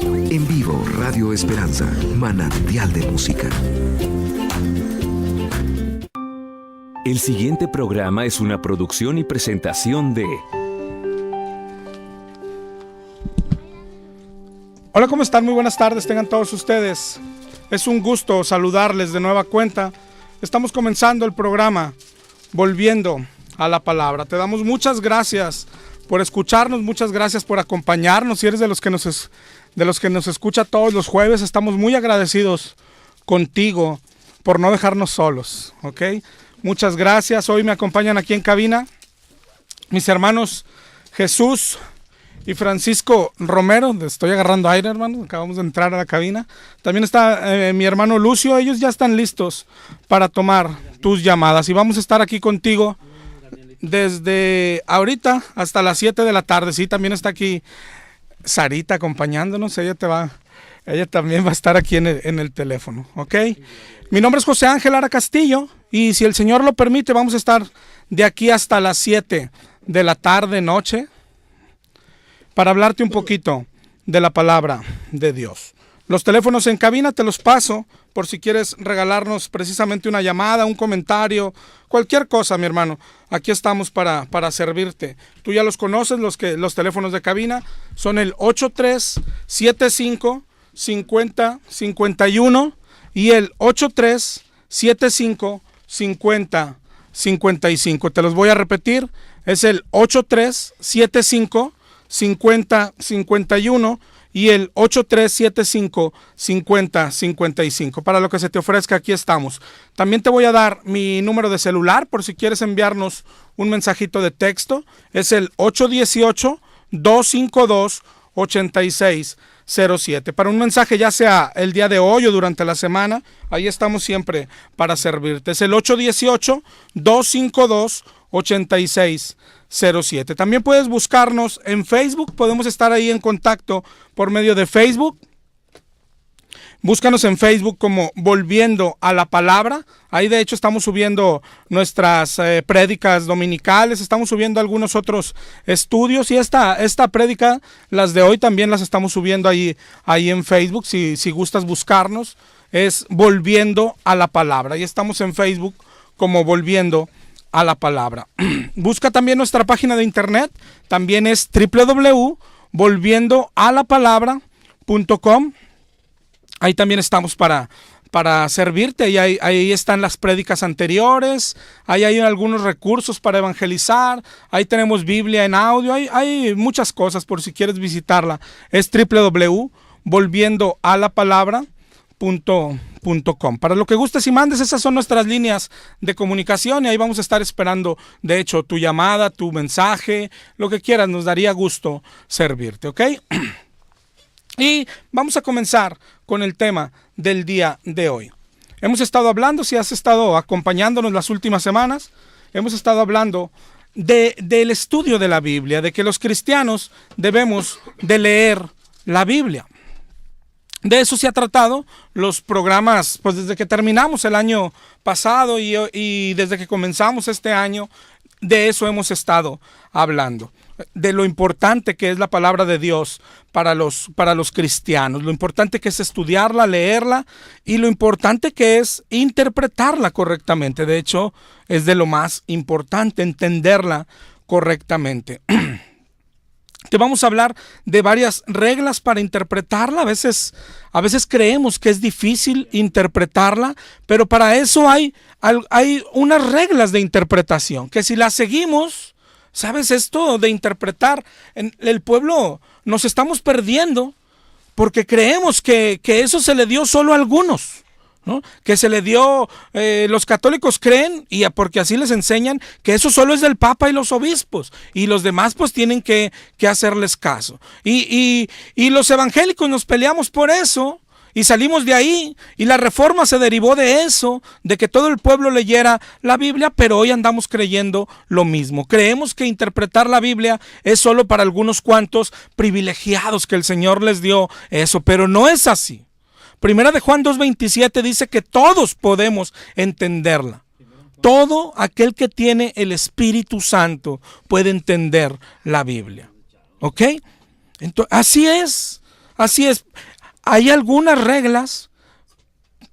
En vivo, Radio Esperanza, manantial de música. El siguiente programa es una producción y presentación de... Hola, ¿cómo están? Muy buenas tardes, tengan todos ustedes. Es un gusto saludarles de nueva cuenta. Estamos comenzando el programa Volviendo a la Palabra. Te damos muchas gracias por escucharnos, muchas gracias por acompañarnos. Si eres de los que nos escucha todos los jueves, estamos muy agradecidos contigo por no dejarnos solos, ¿ok? Muchas gracias. Hoy me acompañan aquí en cabina mis hermanos Jesús y Francisco Romero. Estoy agarrando aire, hermano. Acabamos de entrar a la cabina. También está mi hermano Lucio. Ellos ya están listos para tomar tus llamadas. Y vamos a estar aquí contigo desde ahorita hasta las 7 de la tarde. Sí, también está aquí Sarita acompañándonos. Ella también va a estar aquí en el teléfono, ¿ok? Mi nombre es José Ángel Lara Castillo. Y si el Señor lo permite, vamos a estar de aquí hasta las 7 de la tarde, noche, para hablarte un poquito de la palabra de Dios. Los teléfonos en cabina te los paso por si quieres regalarnos precisamente una llamada, un comentario, cualquier cosa, mi hermano. Aquí estamos para servirte. Tú ya los conoces, los teléfonos de cabina son el 8375-5051 y el 8375-5055. Te los voy a repetir. Es el 8375-5051 y el 8375-5055. Para lo que se te ofrezca, aquí estamos. También te voy a dar mi número de celular por si quieres enviarnos un mensajito de texto. Es el 818-252-8607. Para un mensaje, ya sea el día de hoy o durante la semana, ahí estamos siempre para servirte. Es el 818-252-8607. También puedes buscarnos en Facebook. Podemos estar ahí en contacto por medio de Facebook. Búscanos en Facebook como Volviendo a la Palabra. Ahí de hecho estamos subiendo nuestras prédicas dominicales, estamos subiendo algunos otros estudios y esta prédica, las de hoy también las estamos subiendo ahí en Facebook. Si gustas buscarnos, es Volviendo a la Palabra. Ahí estamos en Facebook como Volviendo a la Palabra. Busca también nuestra página de internet, también es www.volviendoalapalabra.com. Ahí también estamos para servirte y ahí están las prédicas anteriores, ahí hay algunos recursos para evangelizar, ahí tenemos Biblia en audio, hay muchas cosas por si quieres visitarla. Es www.volviendoalapalabra.com. Para lo que gustes y mandes, esas son nuestras líneas de comunicación y ahí vamos a estar esperando, de hecho, tu llamada, tu mensaje, lo que quieras, nos daría gusto servirte, ¿ok? Y vamos a comenzar con el tema del día de hoy. Hemos estado hablando, si has estado acompañándonos las últimas semanas, hemos estado hablando del estudio de la Biblia, de que los cristianos debemos de leer la Biblia. De eso se ha tratado los programas, pues desde que terminamos el año pasado y desde que comenzamos este año, de eso hemos estado hablando. De lo importante que es la palabra de Dios para los cristianos, lo importante que es estudiarla, leerla y lo importante que es interpretarla correctamente. De hecho, es de lo más importante entenderla correctamente. Te vamos a hablar de varias reglas para interpretarla. A veces creemos que es difícil interpretarla, pero para eso hay unas reglas de interpretación que si las seguimos, ¿sabes? Esto de interpretar, en el pueblo nos estamos perdiendo porque creemos que eso se le dio solo a algunos, ¿no? Que se le dio, los católicos creen, y porque así les enseñan, que eso solo es del Papa y los obispos, y los demás pues tienen que hacerles caso. Y los evangélicos nos peleamos por eso, y salimos de ahí, y la reforma se derivó de eso, de que todo el pueblo leyera la Biblia, pero hoy andamos creyendo lo mismo. Creemos que interpretar la Biblia es solo para algunos cuantos privilegiados que el Señor les dio eso, pero no es así. Primera de Juan 2:27 dice que todos podemos entenderla. Todo aquel que tiene el Espíritu Santo puede entender la Biblia. ¿Ok? Entonces, así es. Así es, hay algunas reglas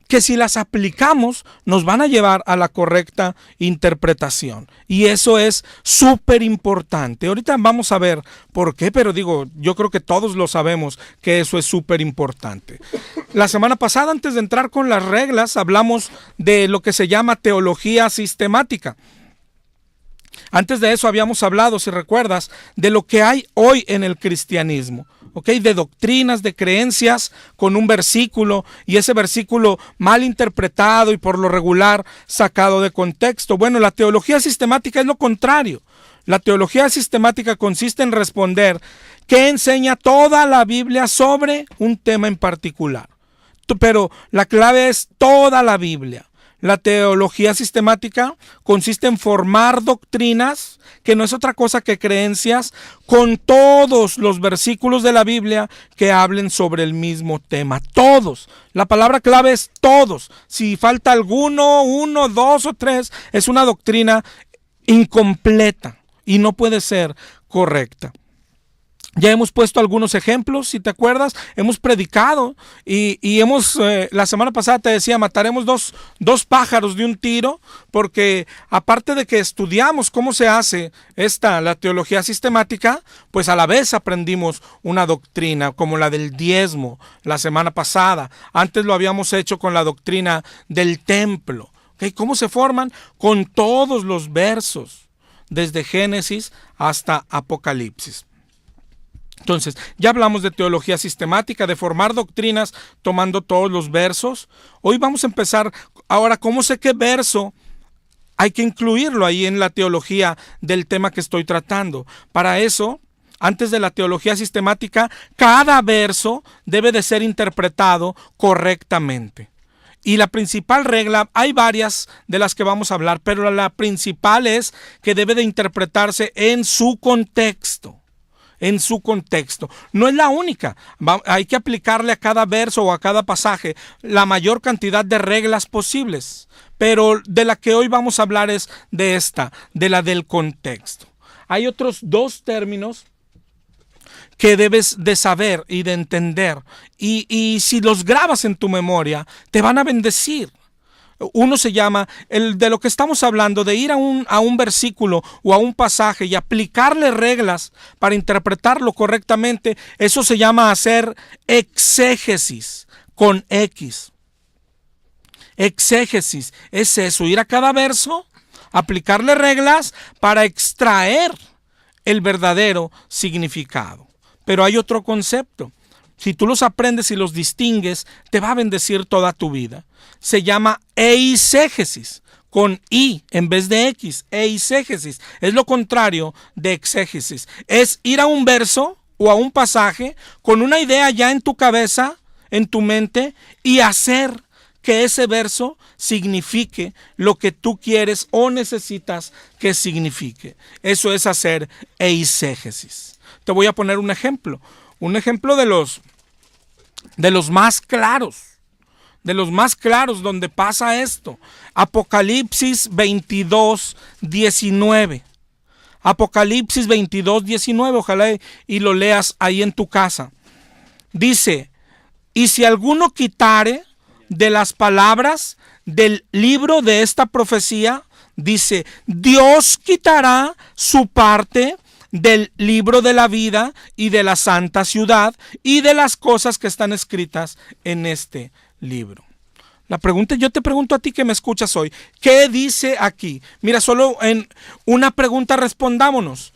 que si las aplicamos nos van a llevar a la correcta interpretación. Y eso es súper importante. Ahorita vamos a ver por qué, pero yo creo que todos lo sabemos que eso es súper importante. La semana pasada, antes de entrar con las reglas, hablamos de lo que se llama teología sistemática. Antes de eso habíamos hablado, si recuerdas, de lo que hay hoy en el cristianismo. De doctrinas, de creencias con un versículo y ese versículo mal interpretado y por lo regular sacado de contexto. Bueno, la teología sistemática es lo contrario. La teología sistemática consiste en responder qué enseña toda la Biblia sobre un tema en particular. Pero la clave es toda la Biblia. La teología sistemática consiste en formar doctrinas, que no es otra cosa que creencias, con todos los versículos de la Biblia que hablen sobre el mismo tema. Todos. La palabra clave es todos. Si falta alguno, 1, 2 o 3, es una doctrina incompleta y no puede ser correcta. Ya hemos puesto algunos ejemplos, si te acuerdas, hemos predicado y hemos, la semana pasada te decía, mataremos dos pájaros de un tiro, porque aparte de que estudiamos cómo se hace la teología sistemática, pues a la vez aprendimos una doctrina como la del diezmo la semana pasada. Antes lo habíamos hecho con la doctrina del templo. ¿Cómo se forman? Con todos los versos, desde Génesis hasta Apocalipsis. Entonces, ya hablamos de teología sistemática, de formar doctrinas tomando todos los versos. Hoy vamos a empezar, ahora, ¿cómo sé qué verso hay que incluirlo ahí en la teología del tema que estoy tratando? Para eso, antes de la teología sistemática, cada verso debe de ser interpretado correctamente. Y la principal regla, hay varias de las que vamos a hablar, pero la principal es que debe de interpretarse en su contexto. En su contexto. No es la única. Hay que aplicarle a cada verso o a cada pasaje la mayor cantidad de reglas posibles. Pero de la que hoy vamos a hablar es de la del contexto. Hay otros 2 términos que debes de saber y de entender. Y si los grabas en tu memoria, te van a bendecir. Uno se llama, de lo que estamos hablando, de ir a un versículo o a un pasaje y aplicarle reglas para interpretarlo correctamente. Eso se llama hacer exégesis con X. Exégesis es eso, ir a cada verso, aplicarle reglas para extraer el verdadero significado. Pero hay otro concepto. Si tú los aprendes y los distingues, te va a bendecir toda tu vida. Se llama eisegesis, con I en vez de X. Eisegesis es lo contrario de exégesis. Es ir a un verso o a un pasaje con una idea ya en tu cabeza, en tu mente, y hacer que ese verso signifique lo que tú quieres o necesitas que signifique. Eso es hacer eisegesis. Te voy a poner un ejemplo. Un ejemplo de los más claros. De los más claros donde pasa esto. Apocalipsis 22, 19. Apocalipsis 22, 19. Ojalá y lo leas ahí en tu casa. Dice, y si alguno quitare de las palabras del libro de esta profecía, dice, Dios quitará su parte del libro de la vida y de la santa ciudad y de las cosas que están escritas en este libro. Yo te pregunto a ti que me escuchas hoy, ¿qué dice aquí? Mira, solo en una pregunta respondámonos.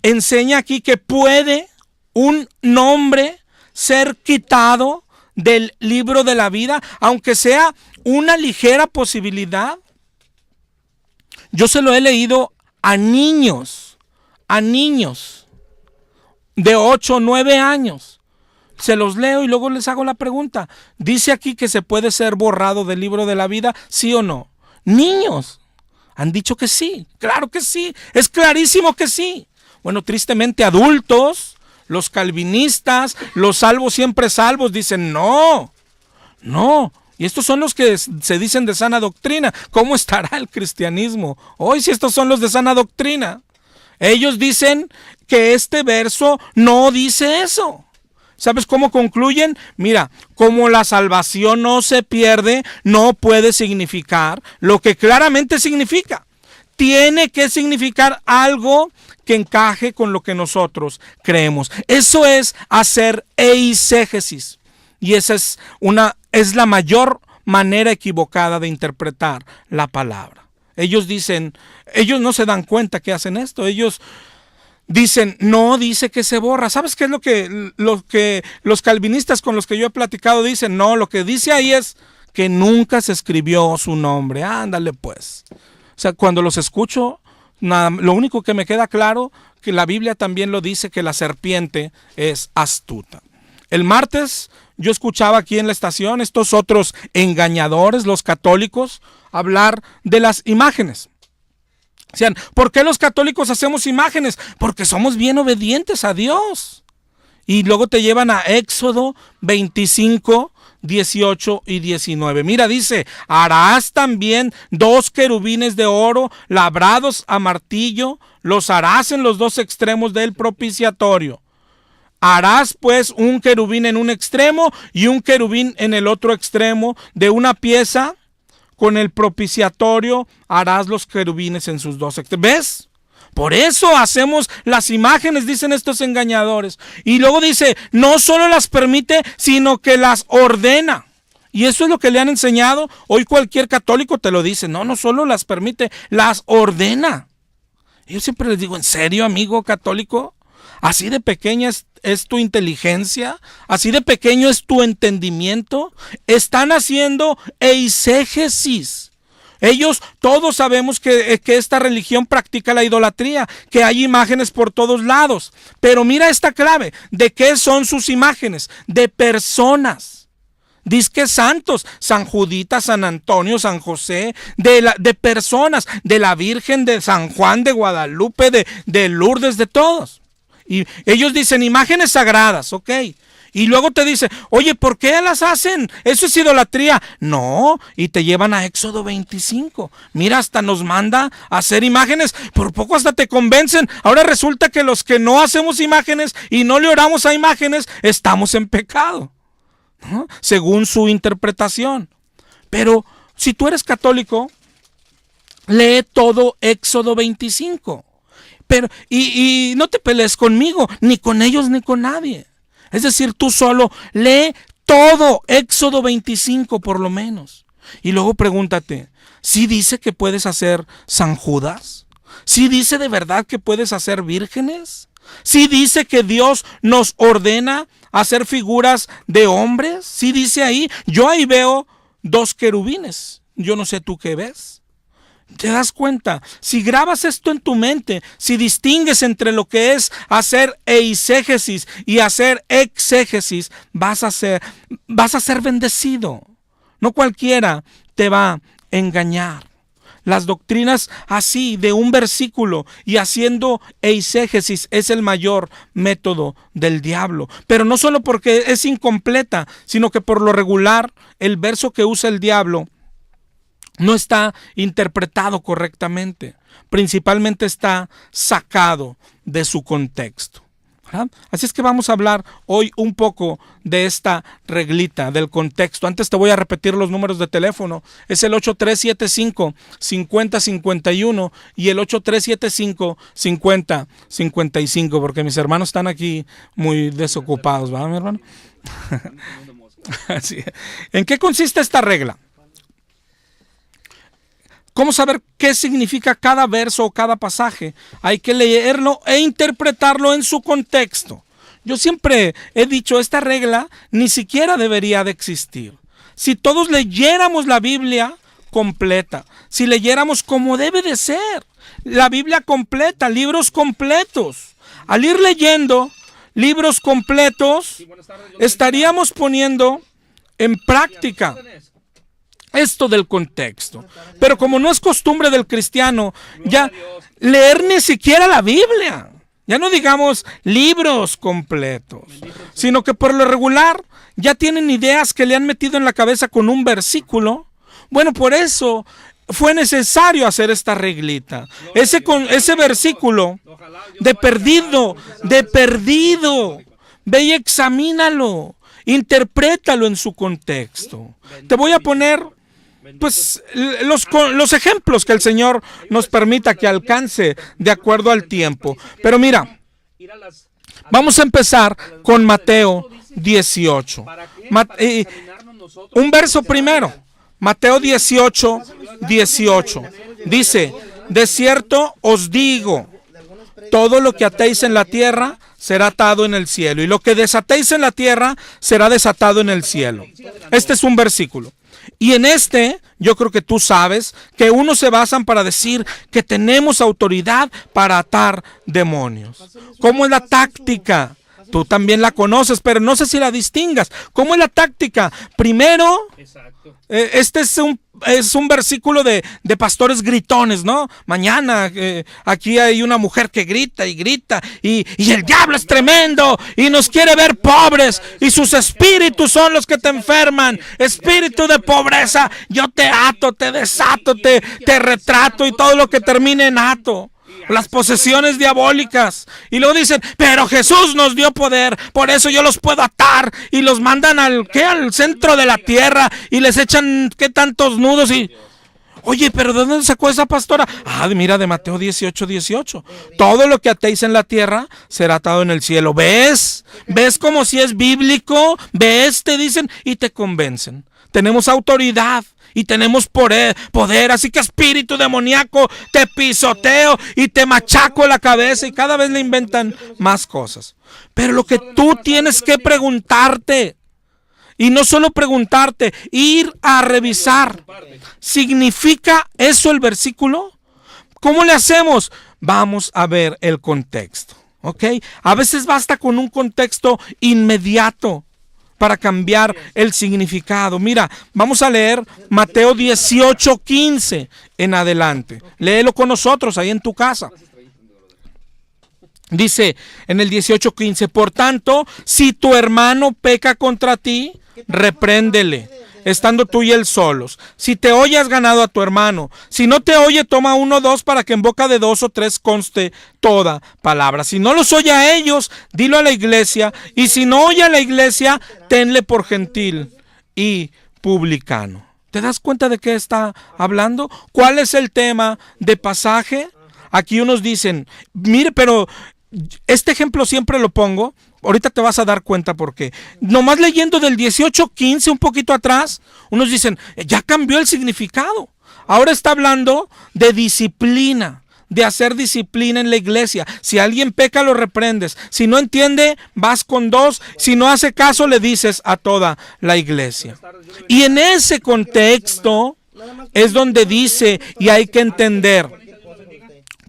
Enseña aquí que puede un nombre ser quitado del libro de la vida, aunque sea una ligera posibilidad. Yo se lo he leído a niños de 8 o 9 años. Se los leo y luego les hago la pregunta. ¿Dice aquí que se puede ser borrado del libro de la vida? ¿Sí o no? Niños han dicho que sí. Claro que sí. Es clarísimo que sí. Bueno, tristemente adultos, los calvinistas, los salvos siempre salvos, dicen no. Y estos son los que se dicen de sana doctrina. ¿Cómo estará el cristianismo hoy si estos son los de sana doctrina? Ellos dicen que este verso no dice eso, ¿Sabes cómo concluyen? Mira, como la salvación no se pierde, no puede significar lo que claramente significa. Tiene que significar algo que encaje con lo que nosotros creemos. Eso es hacer eisegesis. Y esa es la mayor manera equivocada de interpretar la palabra. Ellos no se dan cuenta que hacen esto. Ellos dicen, no dice que se borra. ¿Sabes qué es lo que los calvinistas con los que yo he platicado dicen? No, lo que dice ahí es que nunca se escribió su nombre. Ándale pues. O sea, cuando los escucho, lo único que me queda claro, que la Biblia también lo dice, que la serpiente es astuta. El martes yo escuchaba aquí en la estación estos otros engañadores, los católicos, hablar de las imágenes. Decían, ¿por qué los católicos hacemos imágenes? Porque somos bien obedientes a Dios. Y luego te llevan a Éxodo 25, 18 y 19. Mira, dice, harás también 2 querubines de oro labrados a martillo, los harás en los 2 extremos del propiciatorio. Harás pues un querubín en un extremo y un querubín en el otro extremo de una pieza. Con el propiciatorio harás los querubines en sus 2 extremos. ¿Ves? Por eso hacemos las imágenes, dicen estos engañadores. Y luego dice, no solo las permite, sino que las ordena. Y eso es lo que le han enseñado. Hoy cualquier católico te lo dice. No solo las permite, las ordena. Y yo siempre les digo, ¿en serio, amigo católico? ¿Así de pequeña es tu inteligencia? ¿Así de pequeño es tu entendimiento? Están haciendo eisegesis. Ellos, todos sabemos que esta religión practica la idolatría, que hay imágenes por todos lados. Pero mira esta clave, ¿de qué son sus imágenes? De personas. Disque santos, San Judita, San Antonio, San José, de personas, de la Virgen, de San Juan, de Guadalupe, de Lourdes, de todos. Y ellos dicen imágenes sagradas, ok. Y luego te dice, oye, ¿por qué las hacen? Eso es idolatría. No, y te llevan a Éxodo 25. Mira, hasta nos manda a hacer imágenes. Por poco hasta te convencen. Ahora resulta que los que no hacemos imágenes y no le oramos a imágenes, estamos en pecado, ¿no? Según su interpretación. Pero si tú eres católico, lee todo Éxodo 25. Pero, y no te pelees conmigo, ni con ellos, ni con nadie. Es decir, tú solo lee todo Éxodo 25 por lo menos. Y luego pregúntate, ¿sí dice que puedes hacer San Judas? ¿Sí dice de verdad que puedes hacer vírgenes? ¿Sí dice que Dios nos ordena hacer figuras de hombres? ¿Sí dice ahí? Yo ahí veo 2 querubines. Yo no sé tú qué ves. ¿Te das cuenta? Si grabas esto en tu mente, si distingues entre lo que es hacer eisegesis y hacer exégesis, vas a ser bendecido. No cualquiera te va a engañar. Las doctrinas así de un versículo y haciendo eisegesis es el mayor método del diablo. Pero no solo porque es incompleta, sino que por lo regular el verso que usa el diablo no está interpretado correctamente. Principalmente está sacado de su contexto, ¿verdad? Así es que vamos a hablar hoy un poco de esta reglita, del contexto. Antes te voy a repetir los números de teléfono. Es el 8375-5051 y el 8375-5055, porque mis hermanos están aquí muy desocupados, ¿verdad, mi hermano? Así. ¿En qué consiste esta regla? ¿Cómo saber qué significa cada verso o cada pasaje? Hay que leerlo e interpretarlo en su contexto. Yo siempre he dicho, esta regla ni siquiera debería de existir. Si todos leyéramos la Biblia completa, si leyéramos como debe de ser, la Biblia completa, libros completos. Al ir leyendo libros completos, estaríamos poniendo en práctica esto del contexto. Pero como no es costumbre del cristiano ya leer ni siquiera la Biblia, ya no digamos libros completos, sino que por lo regular ya tienen ideas que le han metido en la cabeza con un versículo. Bueno, por eso fue necesario hacer esta reglita. Ese versículo de perdido, ve y examínalo, interprétalo en su contexto. Te voy a poner pues los ejemplos que el Señor nos permita que alcance de acuerdo al tiempo. Pero mira, vamos a empezar con Mateo 18. Un verso primero. Mateo 18, 18. Dice, de cierto os digo, todo lo que atéis en la tierra será atado en el cielo, y lo que desatéis en la tierra será desatado en el cielo. Este es un versículo. Y en este, yo creo que tú sabes que unos se basan para decir que tenemos autoridad para atar demonios. ¿Cómo es la táctica? Tú también la conoces, pero no sé si la distingas. ¿Cómo es la táctica? Primero, este es un versículo de pastores gritones, ¿no? Mañana aquí hay una mujer que grita y grita y el diablo es tremendo y nos quiere ver pobres y sus espíritus son los que te enferman. Espíritu de pobreza, yo te ato, te desato, te retrato y todo lo que termine en ato. Las posesiones diabólicas. Y luego dicen, pero Jesús nos dio poder, por eso yo los puedo atar. Y los mandan al centro de la tierra y les echan tantos nudos y... Oye, pero ¿de dónde sacó esa pastora? Mira, de Mateo 18, 18. Todo lo que atéis en la tierra será atado en el cielo. ¿Ves? ¿Ves como si es bíblico? ¿Ves? Te dicen y te convencen. Tenemos autoridad y tenemos poder, así que espíritu demoníaco, te pisoteo y te machaco la cabeza, y cada vez le inventan más cosas. Pero lo que tú tienes que preguntarte, y no solo preguntarte, ir a revisar, ¿significa eso el versículo? ¿Cómo le hacemos? Vamos a ver el contexto, ¿ok? A veces basta con un contexto inmediato para cambiar el significado. Mira, vamos a leer Mateo 18, 15 en adelante. Léelo con nosotros ahí en tu casa. Dice en el 18, 15, por tanto, si tu hermano peca contra ti, repréndele, estando tú y él solos. Si te oye, has ganado a tu hermano. Si no te oye, toma 1 o 2 para que en boca de 2 o 3 conste toda palabra. Si no los oye a ellos, dilo a la iglesia. Y si no oye a la iglesia, tenle por gentil y publicano. ¿Te das cuenta de qué está hablando? ¿Cuál es el tema de pasaje? Aquí unos dicen, mire, pero este ejemplo siempre lo pongo. Ahorita te vas a dar cuenta por qué. Nomás leyendo del 18:15 un poquito atrás, unos dicen, ya cambió el significado. Ahora está hablando de disciplina, de hacer disciplina en la iglesia. Si alguien peca, lo reprendes. Si no entiende, vas con 2. Si no hace caso, le dices a toda la iglesia. Y en ese contexto es donde dice, y hay que entender,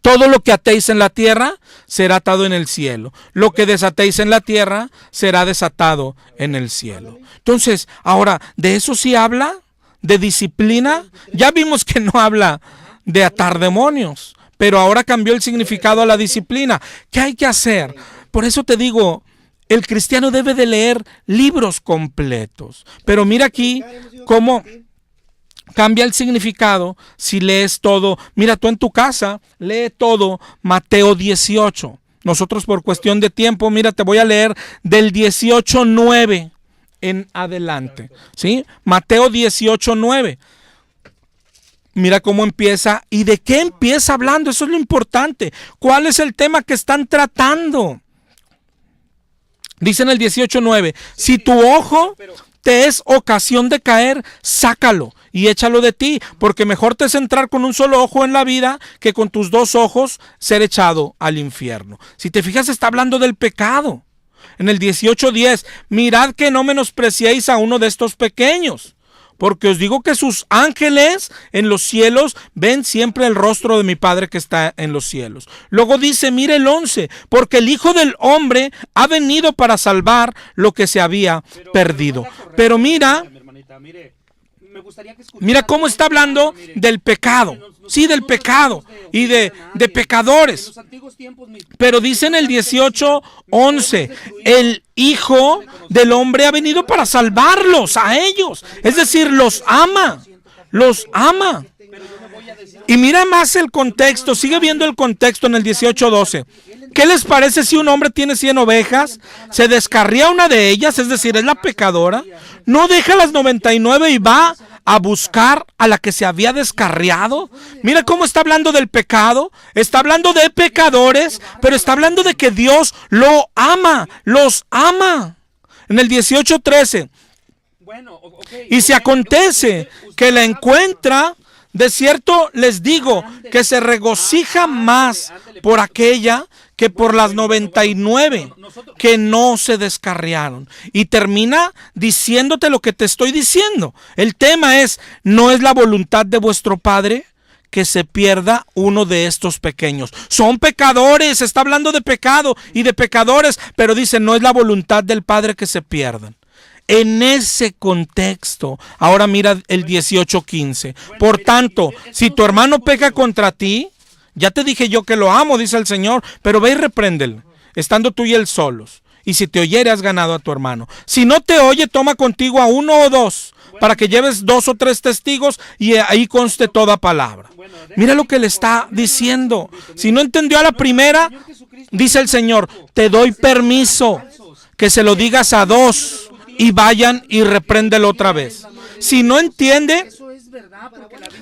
todo lo que atéis en la tierra será atado en el cielo. Lo que desatéis en la tierra será desatado en el cielo. Entonces, ahora, ¿de eso sí habla? ¿De disciplina? Ya vimos que no habla de atar demonios, pero ahora cambió el significado a la disciplina. ¿Qué hay que hacer? Por eso te digo, el cristiano debe de leer libros completos. Pero mira aquí cómo cambia el significado si lees todo. Mira, tú en tu casa lee todo Mateo 18. Nosotros por cuestión de tiempo, mira, te voy a leer del 18:9 en adelante, ¿sí? Mateo 18:9. Mira cómo empieza y de qué empieza hablando. Eso es lo importante. ¿Cuál es el tema que están tratando? Dice en el 18:9, si tu ojo te es ocasión de caer, sácalo y échalo de ti, porque mejor te es entrar con un solo ojo en la vida que con tus 2 ojos ser echado al infierno. Si te fijas, está hablando del pecado. En el 18:10, mirad que no menospreciéis a uno de estos pequeños, porque os digo que sus ángeles en los cielos ven siempre el rostro de mi Padre que está en los cielos. Luego dice, mire el 11, porque el Hijo del Hombre ha venido para salvar lo que se había perdido. Pero mira cómo está hablando del pecado. Sí, del pecado y de pecadores. Pero dice en el 18:11, el Hijo del Hombre ha venido para salvarlos a ellos. Es decir, los ama. Los ama. Y mira más el contexto, sigue viendo el contexto en el 18:12. ¿qué les parece si un hombre tiene 100 ovejas, se descarría una de ellas, es decir, es la pecadora, no deja las 99 y va a buscar a la que se había descarriado? Mira cómo está hablando del pecado, está hablando de pecadores, pero está hablando de que Dios lo ama, los ama. En el 18:13, y si acontece que la encuentra, de cierto les digo que se regocija más por aquella que por las 99 que no se descarriaron. Y termina diciéndote lo que te estoy diciendo. El tema es, ¿no es la voluntad de vuestro Padre que se pierda uno de estos pequeños? Son pecadores, está hablando de pecado y de pecadores, pero dice, no es la voluntad del Padre que se pierdan. En ese contexto, ahora mira el 18:15. Por tanto, si tu hermano peca contra ti, ya te dije yo que lo amo, dice el Señor, pero ve y repréndelo, estando tú y él solos. Y si te oyere, has ganado a tu hermano. Si no te oye, toma contigo a 1 o 2, para que lleves 2 o 3 testigos y ahí conste toda palabra. Mira lo que le está diciendo. Si no entendió a la primera, dice el Señor, te doy permiso que se lo digas a 2 y vayan y repréndelo otra vez. Si no entiende,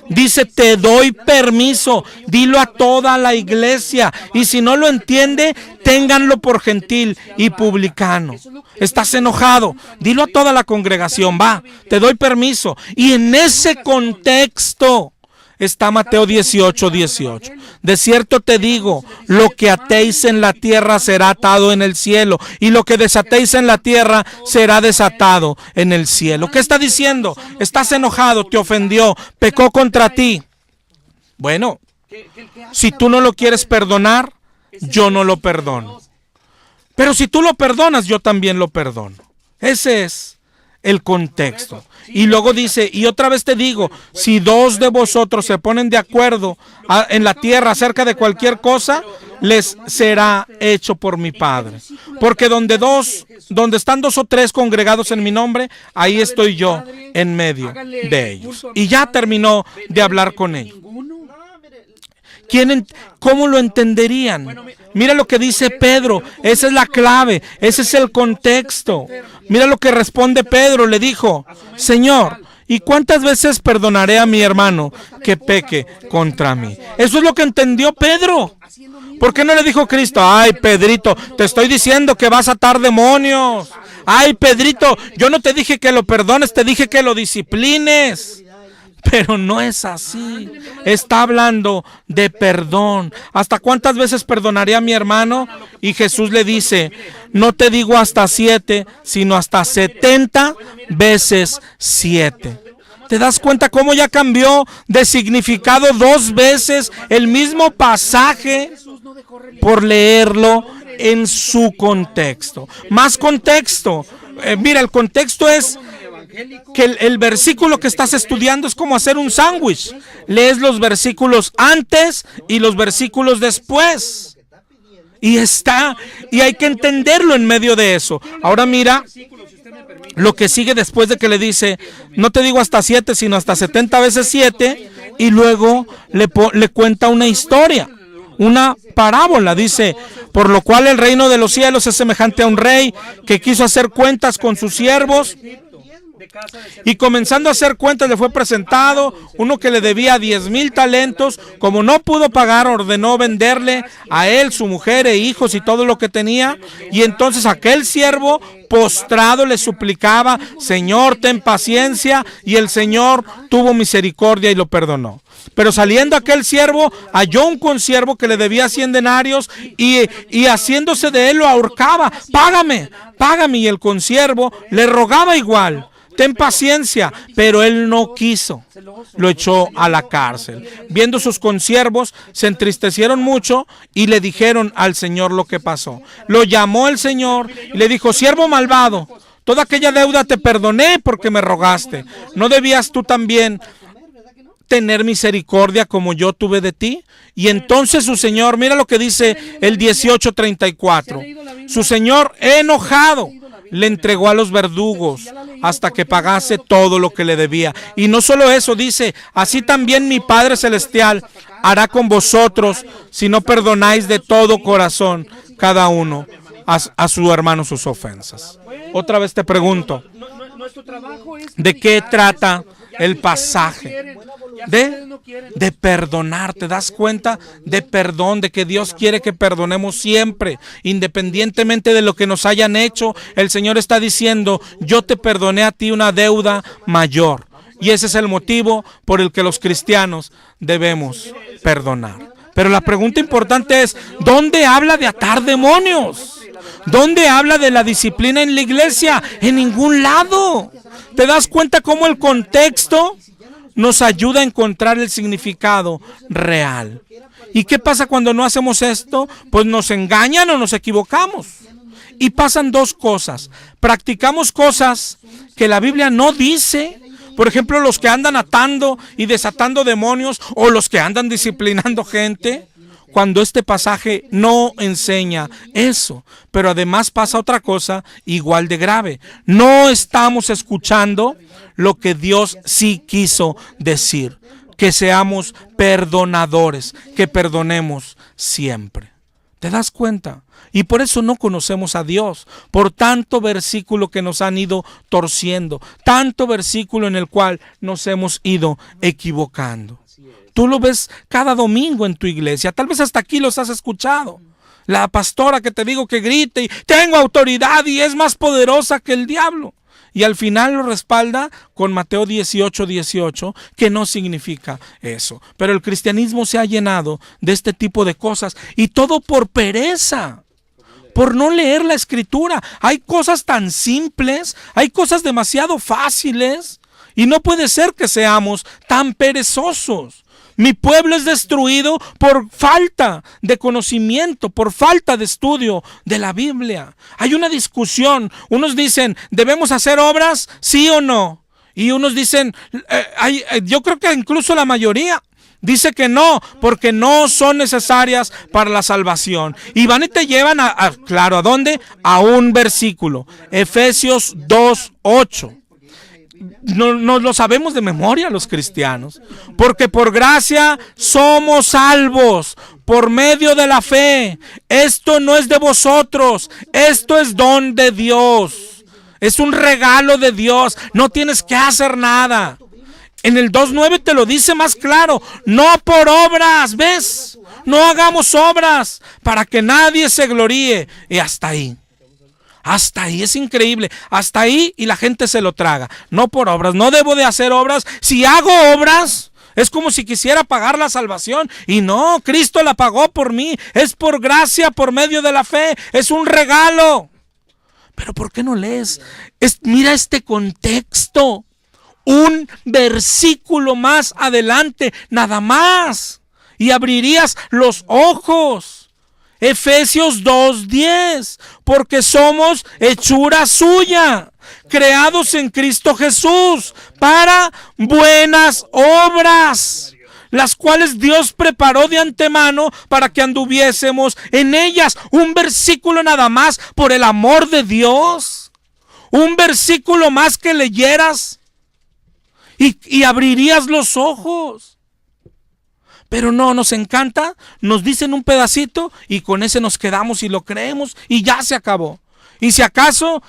dice, te doy permiso, dilo a toda la iglesia. Y si no lo entiende, ténganlo por gentil y publicano. Estás enojado, dilo a toda la congregación, va, te doy permiso. Y en ese contexto está Mateo 18:18. De cierto te digo, lo que atéis en la tierra será atado en el cielo, y lo que desatéis en la tierra será desatado en el cielo. ¿Qué está diciendo? Estás enojado, te ofendió, pecó contra ti. Bueno, si tú no lo quieres perdonar, yo no lo perdono. Pero si tú lo perdonas, yo también lo perdono. Ese es el contexto. Y luego dice, y otra vez te digo, si 2 de vosotros se ponen de acuerdo en la tierra acerca de cualquier cosa, les será hecho por mi Padre. Porque donde están 2 o 3 congregados en mi nombre, ahí estoy yo en medio de ellos. Y ya terminó de hablar con ellos. ¿Cómo lo entenderían? Mira lo que dice Pedro, esa es la clave, ese es el contexto. Mira lo que responde Pedro, le dijo, Señor, ¿y cuántas veces perdonaré a mi hermano que peque contra mí? Eso es lo que entendió Pedro. ¿Por qué no le dijo Cristo, ay Pedrito, te estoy diciendo que vas a atar demonios? Ay Pedrito, yo no te dije que lo perdones, te dije que lo disciplines. Pero no es así. Está hablando de perdón. ¿Hasta cuántas veces perdonaré a mi hermano? Y Jesús le dice, no te digo hasta 7, sino hasta 70 veces 7. ¿Te das cuenta cómo ya cambió de significado 2 veces el mismo pasaje por leerlo en su contexto? Más contexto. Mira, el contexto es que el versículo que estás estudiando es como hacer un sándwich. Lees los versículos antes y los versículos después. Y hay que entenderlo en medio de eso. Ahora mira lo que sigue después de que le dice, no te digo hasta 7, sino hasta 70 veces 7. Y luego le cuenta una historia, una parábola. Dice, por lo cual el reino de los cielos es semejante a un rey que quiso hacer cuentas con sus siervos. Y comenzando a hacer cuentas le fue presentado uno que le debía 10,000 talentos. Como no pudo pagar, ordenó venderle a él, su mujer e hijos y todo lo que tenía. Y entonces aquel siervo postrado le suplicaba, Señor, ten paciencia. Y el Señor tuvo misericordia y lo perdonó. Pero saliendo aquel siervo, halló un consiervo que le debía 100 denarios y haciéndose de él lo ahorcaba. Págame. Y el consiervo le rogaba igual. Ten paciencia, pero él no quiso. Lo echó a la cárcel. Viendo sus consiervos, se entristecieron mucho y le dijeron al Señor lo que pasó. Lo llamó el Señor y le dijo, siervo malvado, toda aquella deuda te perdoné porque me rogaste. ¿No debías tú también tener misericordia como yo tuve de ti? Y entonces su Señor, mira lo que dice el 18:34. Su Señor, enojado, le entregó a los verdugos hasta que pagase todo lo que le debía. Y no solo eso, dice, así también mi Padre Celestial hará con vosotros si no perdonáis de todo corazón. cada uno a su hermano sus ofensas. Otra vez te pregunto, ¿de qué trata el pasaje? De perdonar. ¿Te das cuenta? De perdón, de que Dios quiere que perdonemos siempre, independientemente de lo que nos hayan hecho. El Señor está diciendo, yo te perdoné a ti una deuda mayor. Y ese es el motivo por el que los cristianos debemos perdonar. Pero la pregunta importante es, ¿dónde habla de atar demonios? ¿Dónde habla de la disciplina en la iglesia? En ningún lado. ¿Te das cuenta cómo el contexto nos ayuda a encontrar el significado real? ¿Y qué pasa cuando no hacemos esto? Pues nos engañan o nos equivocamos. Y pasan dos cosas. Practicamos cosas que la Biblia no dice. Por ejemplo, los que andan atando y desatando demonios, o los que andan disciplinando gente, cuando este pasaje no enseña eso. Pero además pasa otra cosa igual de grave. No estamos escuchando lo que Dios sí quiso decir, que seamos perdonadores, que perdonemos siempre. ¿Te das cuenta? Y por eso no conocemos a Dios, por tanto versículo que nos han ido torciendo, tanto versículo en el cual nos hemos ido equivocando. Tú lo ves cada domingo en tu iglesia, tal vez hasta aquí los has escuchado. La pastora que te digo que grite y tengo autoridad y es más poderosa que el diablo. Y al final lo respalda con Mateo 18:18, que no significa eso. Pero el cristianismo se ha llenado de este tipo de cosas y todo por pereza, por no leer la escritura. Hay cosas tan simples, hay cosas demasiado fáciles y no puede ser que seamos tan perezosos. Mi pueblo es destruido por falta de conocimiento, por falta de estudio de la Biblia. Hay una discusión. Unos dicen, ¿debemos hacer obras? ¿Sí o no? Y unos dicen, yo creo que incluso la mayoría dice que no, porque no son necesarias para la salvación. Y van y te llevan claro, ¿a dónde? A un versículo. Efesios 2:8. No lo sabemos de memoria los cristianos, porque por gracia somos salvos por medio de la fe. Esto no es de vosotros, esto es don de Dios, es un regalo de Dios, no tienes que hacer nada. En el 2:9 te lo dice más claro, no por obras, ¿ves? No hagamos obras para que nadie se gloríe. Y hasta ahí. Hasta ahí, es increíble, hasta ahí y la gente se lo traga. No por obras, no debo de hacer obras. Si hago obras, es como si quisiera pagar la salvación. Y no, Cristo la pagó por mí, es por gracia, por medio de la fe, es un regalo. Pero ¿por qué no lees? Mira este contexto, un versículo más adelante, nada más, y abrirías los ojos. Efesios 2:10, porque somos hechura suya, creados en Cristo Jesús para buenas obras, las cuales Dios preparó de antemano para que anduviésemos en ellas. Un versículo nada más, por el amor de Dios. Un versículo más que leyeras y abrirías los ojos. Pero no, nos encanta, nos dicen un pedacito y con ese nos quedamos y lo creemos y ya se acabó. Y si acaso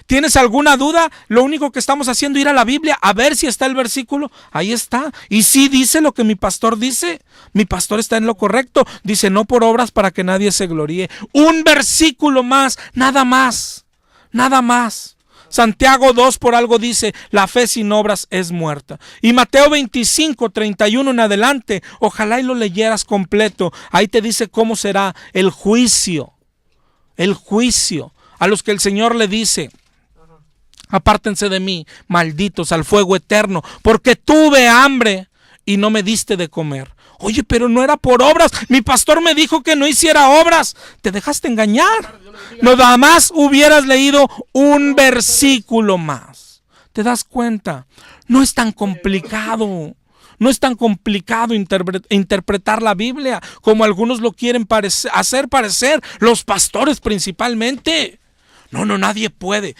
tienes alguna duda, lo único que estamos haciendo es ir a la Biblia a ver si está el versículo. Ahí está. Y sí dice lo que mi pastor dice. Mi pastor está en lo correcto. Dice, no por obras para que nadie se gloríe. Un versículo más, nada más. Nada más. Santiago 2 por algo dice, la fe sin obras es muerta. Y Mateo 25:31 en adelante, ojalá y lo leyeras completo. Ahí te dice cómo será el juicio. El juicio a los que el Señor le dice, apártense de mí, malditos, al fuego eterno, porque tuve hambre y no me diste de comer. Oye, pero no era por obras. Mi pastor me dijo que no hiciera obras. Te dejaste engañar. Nada más hubieras leído un versículo más. ¿Te das cuenta? No es tan complicado. No es tan complicado interpretar la Biblia como algunos lo quieren hacer parecer, los pastores principalmente. No, nadie puede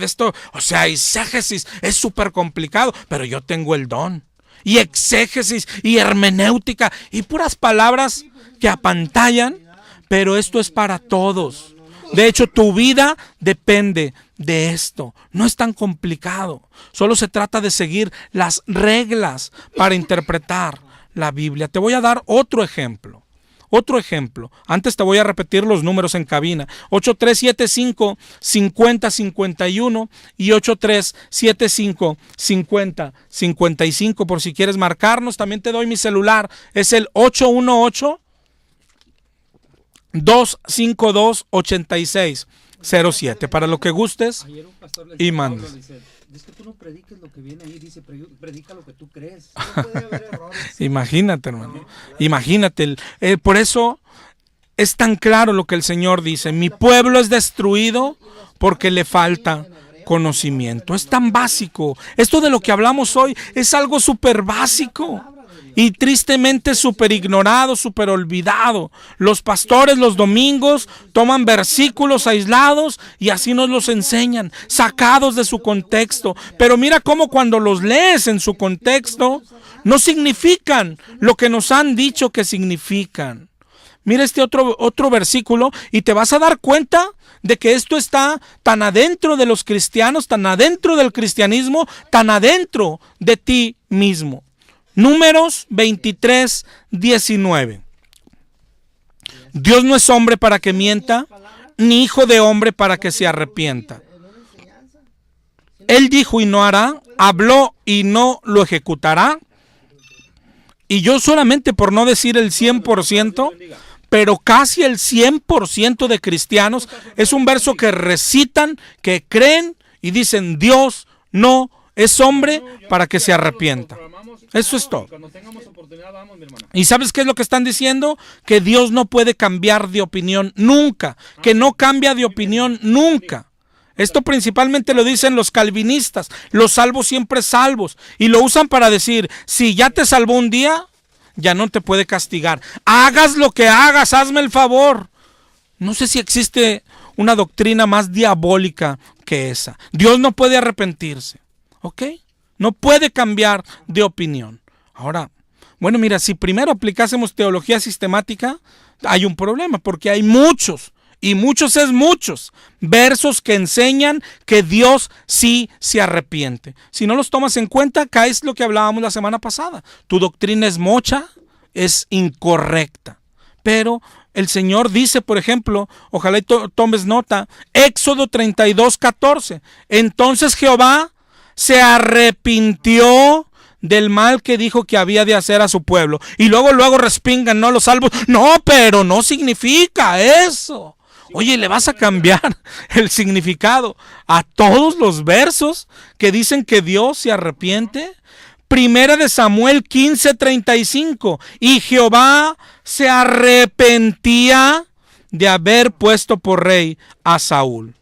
esto. O sea, exégesis es súper complicado, pero yo tengo el don. Y exégesis y hermenéutica y puras palabras que apantallan, pero esto es para todos. De hecho, tu vida depende de esto. No es tan complicado. Solo se trata de seguir las reglas para interpretar la Biblia. Te voy a dar otro ejemplo. Otro ejemplo. Antes te voy a repetir los números en cabina. 8375-5051 y 8375-5055. Por si quieres marcarnos, también te doy mi celular. Es el 818-252-8607. Para lo que gustes y mandes. Es que tú no prediques lo que viene ahí, dice, predica lo que tú crees. No puede haber errores. Imagínate, hermano. Imagínate. Por eso es tan claro lo que el Señor dice. Mi pueblo es destruido porque le falta conocimiento. Es tan básico. Esto de lo que hablamos hoy es algo súper básico. Y tristemente súper ignorado, súper olvidado. Los pastores los domingos toman versículos aislados y así nos los enseñan, sacados de su contexto. Pero mira cómo cuando los lees en su contexto, no significan lo que nos han dicho que significan. Mira este otro versículo y te vas a dar cuenta de que esto está tan adentro de los cristianos, tan adentro del cristianismo, tan adentro de ti mismo. Números 23:19. Dios no es hombre para que mienta, ni hijo de hombre para que se arrepienta. Él dijo y no hará, habló y no lo ejecutará. Y yo solamente por no decir el 100%, pero casi el 100% de cristianos, es un verso que recitan, que creen y dicen Dios no es hombre para que se arrepienta. Eso es todo. ¿Y sabes qué es lo que están diciendo? Que Dios no puede cambiar de opinión nunca, que no cambia de opinión nunca. Esto principalmente lo dicen los calvinistas, los salvos siempre salvos, y lo usan para decir, si ya te salvó un día, ya no te puede castigar. Hagas lo que hagas, hazme el favor. No sé si existe una doctrina más diabólica que esa. Dios no puede arrepentirse, ¿ok? No puede cambiar de opinión. Ahora, bueno, mira, si primero aplicásemos teología sistemática, hay un problema, porque hay muchos, y muchos es muchos, versos que enseñan que Dios sí se arrepiente. Si no los tomas en cuenta, caes lo que hablábamos la semana pasada. Tu doctrina es mocha, es incorrecta. Pero el Señor dice, por ejemplo, ojalá tomes nota, Éxodo 32:14. Entonces Jehová se arrepintió del mal que dijo que había de hacer a su pueblo. Y luego respingan, ¿no? Los salvos. No, pero no significa eso. Oye, ¿le vas a cambiar el significado a todos los versos que dicen que Dios se arrepiente? Primera de Samuel 15:35. Y Jehová se arrepentía de haber puesto por rey a Saúl.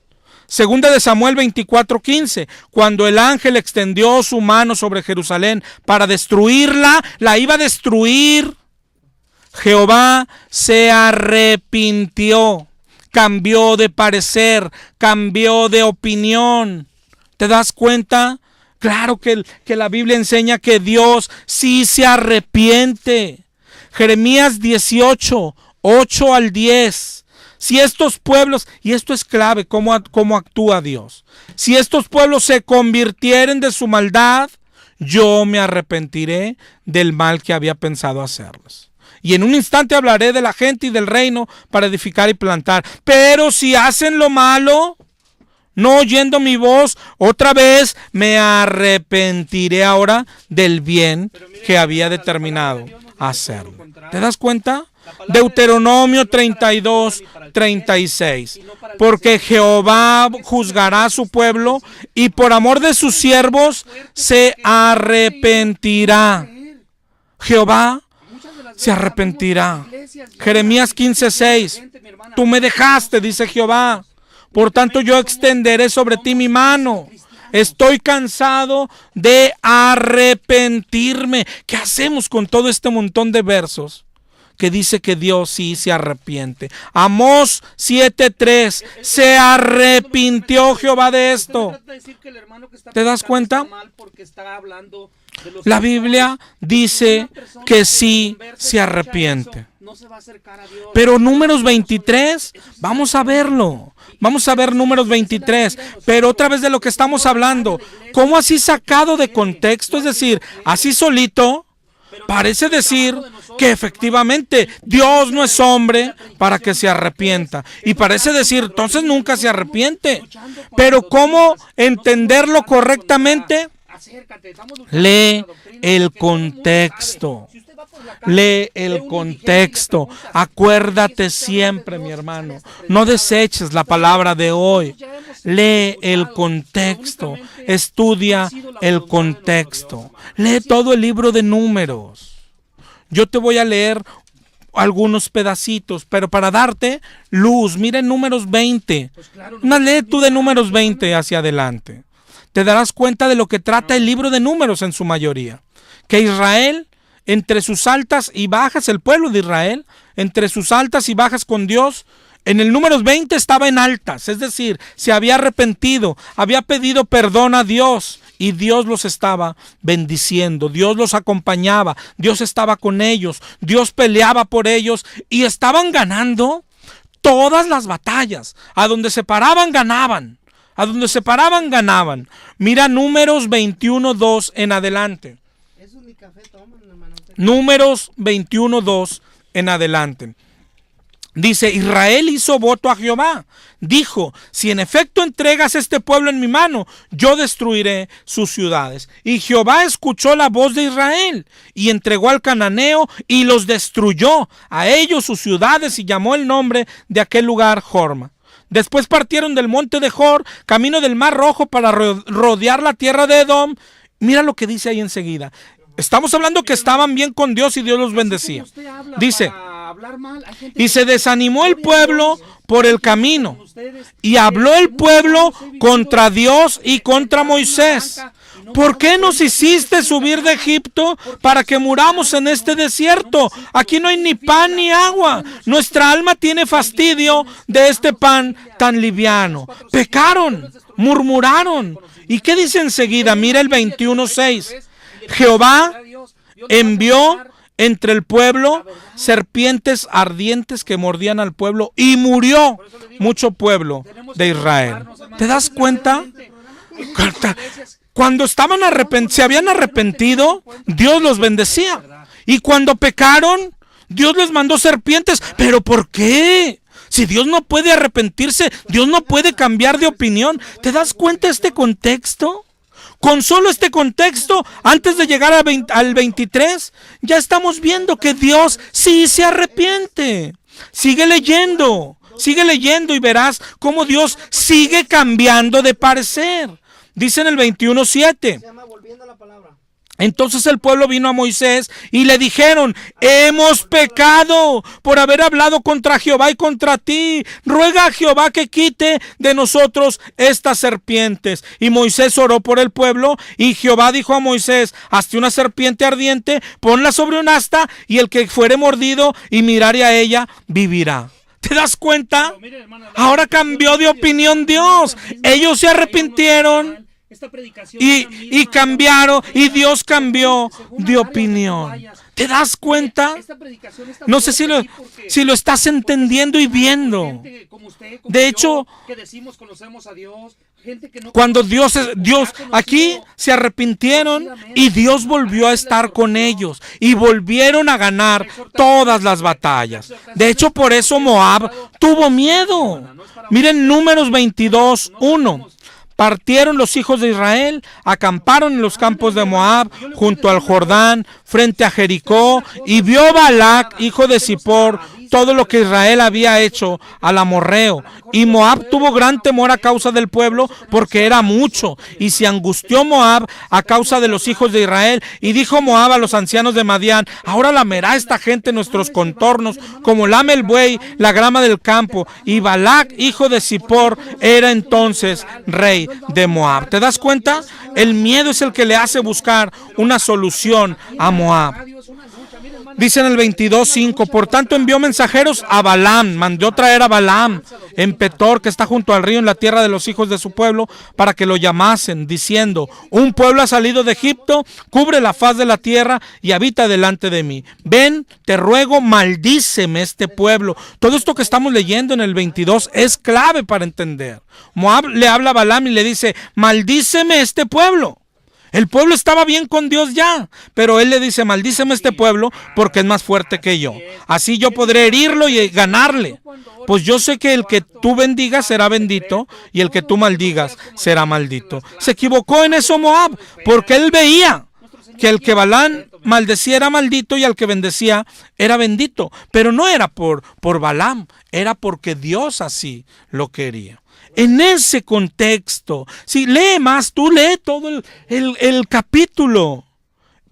Segunda de Samuel 24:15, cuando el ángel extendió su mano sobre Jerusalén para destruirla, la iba a destruir. Jehová se arrepintió, cambió de parecer, cambió de opinión. ¿Te das cuenta? Claro que la Biblia enseña que Dios sí se arrepiente. Jeremías 18:8-10. Si estos pueblos, y esto es clave, cómo actúa Dios. Si estos pueblos se convirtieren de su maldad, yo me arrepentiré del mal que había pensado hacerles. Y en un instante hablaré de la gente y del reino para edificar y plantar. Pero si hacen lo malo, no oyendo mi voz, otra vez me arrepentiré ahora del bien que había determinado hacerlo. ¿Te das cuenta? Deuteronomio 32:36. Porque Jehová juzgará a su pueblo y por amor de sus siervos se arrepentirá. Jehová se arrepentirá. Jeremías 15:6. Tú me dejaste, dice Jehová. Por tanto yo extenderé sobre ti mi mano. Estoy cansado de arrepentirme. ¿Qué hacemos con todo este montón de versos que dice que Dios sí se arrepiente. Amós 7:3, se arrepintió Jehová de esto. ¿Te das cuenta? La Biblia dice que sí se arrepiente. Pero Números 23, vamos a verlo. Vamos a ver Números 23, pero otra vez de lo que estamos hablando. ¿Cómo así sacado de contexto? Es decir, así solito, parece decir que efectivamente Dios no es hombre para que se arrepienta. Y parece decir, entonces nunca se arrepiente. Pero ¿cómo entenderlo correctamente? Lee el contexto. Lee el contexto. Acuérdate siempre, mi hermano. No deseches la palabra de hoy. Lee el contexto. Estudia el contexto. Lee todo el libro de Números. Yo te voy a leer algunos pedacitos, pero para darte luz, mira en Números 20. Lee tú de Números 20 hacia adelante. Te darás cuenta de lo que trata el libro de Números en su mayoría. Que Israel, entre sus altas y bajas, el pueblo de Israel, entre sus altas y bajas con Dios, en el Números 20 estaba en altas, es decir, se había arrepentido, había pedido perdón a Dios y Dios los estaba bendiciendo, Dios los acompañaba, Dios estaba con ellos, Dios peleaba por ellos y estaban ganando todas las batallas. A donde se paraban, ganaban. A donde se paraban, ganaban. Mira Números 21:2 en adelante. Números 21:2 en adelante. Dice, Israel hizo voto a Jehová. Dijo, si en efecto entregas este pueblo en mi mano, yo destruiré sus ciudades. Y Jehová escuchó la voz de Israel y entregó al cananeo y los destruyó, a ellos sus ciudades, y llamó el nombre de aquel lugar Jorma. Después partieron del monte de Jor, camino del Mar Rojo, para rodear la tierra de Edom. Mira lo que dice ahí enseguida. Estamos hablando que estaban bien con Dios y Dios los bendecía. Dice, y se desanimó el pueblo por el camino, y habló el pueblo contra Dios y contra Moisés. ¿Por qué nos hiciste subir de Egipto para que muramos en este desierto? Aquí no hay ni pan ni agua. Nuestra alma tiene fastidio de este pan tan liviano. Pecaron, murmuraron. ¿Y qué dice enseguida? Mira el 21:6. Jehová envió entre el pueblo serpientes ardientes que mordían al pueblo y murió mucho pueblo de Israel. ¿Te das cuenta? Cuando se habían arrepentido, Dios los bendecía. Y cuando pecaron, Dios les mandó serpientes. ¿Pero por qué? Si Dios no puede arrepentirse, Dios no puede cambiar de opinión. ¿Te das cuenta de este contexto? Con solo este contexto, antes de llegar al 23, ya estamos viendo que Dios sí se arrepiente. Sigue leyendo y verás cómo Dios sigue cambiando de parecer. Dice en el 21:7. Entonces el pueblo vino a Moisés y le dijeron, hemos pecado por haber hablado contra Jehová y contra ti. Ruega a Jehová que quite de nosotros estas serpientes. Y Moisés oró por el pueblo, y Jehová dijo a Moisés, hazte una serpiente ardiente, ponla sobre un asta, y el que fuere mordido y mirare a ella, vivirá. ¿Te das cuenta? Ahora cambió de opinión Dios. Ellos se arrepintieron y cambiaron, y Dios cambió de opinión. ¿Te das cuenta? No sé si lo estás entendiendo y viendo. De hecho, cuando Dios aquí se arrepintieron y Dios volvió a estar con ellos y volvieron a ganar todas las batallas. De hecho, por eso Moab tuvo miedo. Miren Números 22:1. Partieron los hijos de Israel, acamparon en los campos de Moab, junto al Jordán, frente a Jericó, y vio Balac, hijo de Zippor, todo lo que Israel había hecho al amorreo. Y Moab tuvo gran temor a causa del pueblo, porque era mucho, y se angustió Moab a causa de los hijos de Israel. Y dijo Moab a los ancianos de Madián, ahora lamerá esta gente nuestros contornos, como lame el buey la grama del campo. Y Balac, hijo de Zippor, era entonces rey de Moab. ¿Te das cuenta? El miedo es el que le hace buscar una solución a Moab. Dice en el 22:5, por tanto envió mensajeros a Balaam, mandó traer a Balaam en Petor, que está junto al río en la tierra de los hijos de su pueblo, para que lo llamasen, diciendo, un pueblo ha salido de Egipto, cubre la faz de la tierra y habita delante de mí. Ven, te ruego, maldíceme este pueblo. Todo esto que estamos leyendo en el 22 es clave para entender. Moab le habla a Balaam y le dice, maldíceme este pueblo. El pueblo estaba bien con Dios ya, pero él le dice, maldíceme este pueblo porque es más fuerte que yo. Así yo podré herirlo y ganarle. Pues yo sé que el que tú bendigas será bendito y el que tú maldigas será maldito. Se equivocó en eso Moab, porque él veía que el que Balaam maldecía era maldito y al que bendecía era bendito. Pero no era por Balaam, era porque Dios así lo quería. En ese contexto, si lee más, tú lee todo el capítulo,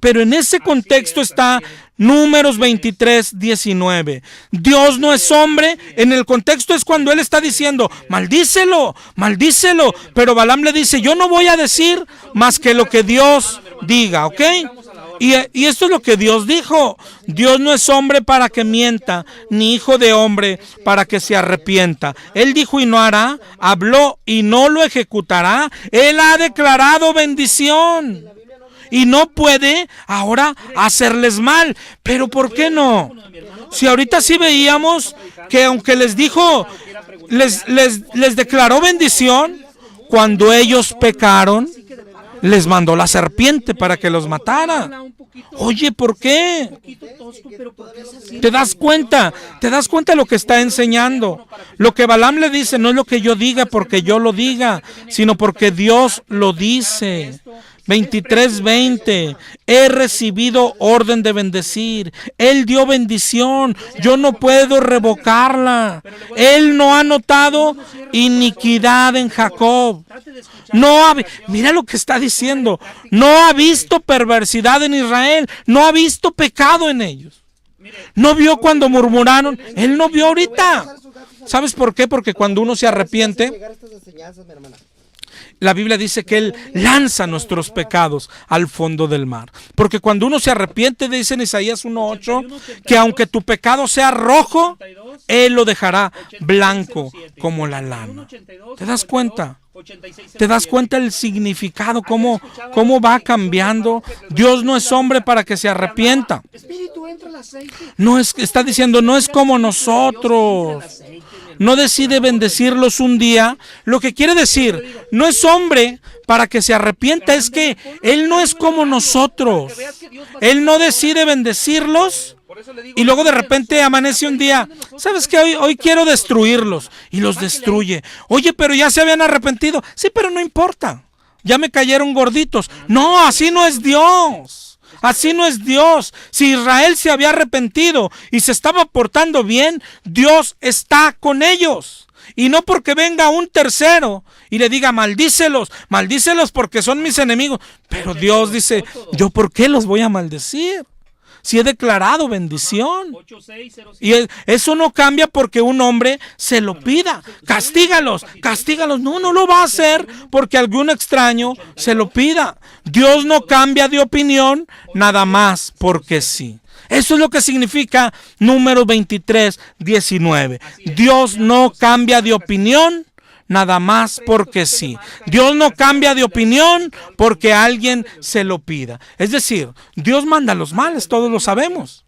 pero en ese contexto está Números 23:19. Dios no es hombre, en el contexto es cuando él está diciendo, maldícelo, maldícelo, pero Balaam le dice, yo no voy a decir más que lo que Dios diga, ¿ok? Y esto es lo que Dios dijo. Dios no es hombre para que mienta, ni hijo de hombre para que se arrepienta. Él dijo y no hará, habló y no lo ejecutará. Él ha declarado bendición y no puede ahora hacerles mal. Pero ¿por qué no? Si ahorita sí veíamos que aunque les dijo, les declaró bendición, cuando ellos pecaron, les mandó la serpiente para que los matara. Oye, ¿por qué? ¿Te das cuenta? ¿Te das cuenta de lo que está enseñando? Lo que Balaam le dice no es lo que yo diga porque yo lo diga, sino porque Dios lo dice. 23:20, he recibido orden de bendecir. Él dio bendición, yo no puedo revocarla. Él no ha notado iniquidad en Jacob. Mira lo que está diciendo. No ha visto perversidad en Israel, no ha visto pecado en ellos. No vio cuando murmuraron, él no vio ahorita. ¿Sabes por qué? Porque cuando uno se arrepiente, la Biblia dice que Él lanza nuestros pecados al fondo del mar. Porque cuando uno se arrepiente, dice en Isaías 1:8, que aunque tu pecado sea rojo, Él lo dejará blanco como la lana. ¿Te das cuenta? ¿Te das cuenta el significado? ¿Cómo va cambiando? Dios no es hombre para que se arrepienta. No es, está diciendo, no es como nosotros. No decide bendecirlos un día. Lo que quiere decir, no es hombre para que se arrepienta, es que Él no es como nosotros. Él no decide bendecirlos y luego de repente amanece un día, ¿sabes qué? Hoy quiero destruirlos y los destruye. Oye, pero ya se habían arrepentido. Sí, pero no importa. Ya me cayeron gorditos. No, así no es Dios. Así no es Dios. Si Israel se había arrepentido y se estaba portando bien, Dios está con ellos. Y no porque venga un tercero y le diga, maldícelos porque son mis enemigos. Pero Dios dice, ¿yo por qué los voy a maldecir? Si he declarado bendición. Y eso no cambia porque un hombre se lo pida. Castígalos. No lo va a hacer porque algún extraño se lo pida. Dios no cambia de opinión nada más porque sí. Eso es lo que significa Números 23:19. Dios no cambia de opinión nada más porque sí. Dios no cambia de opinión porque alguien se lo pida. Es decir, Dios manda los males, todos lo sabemos.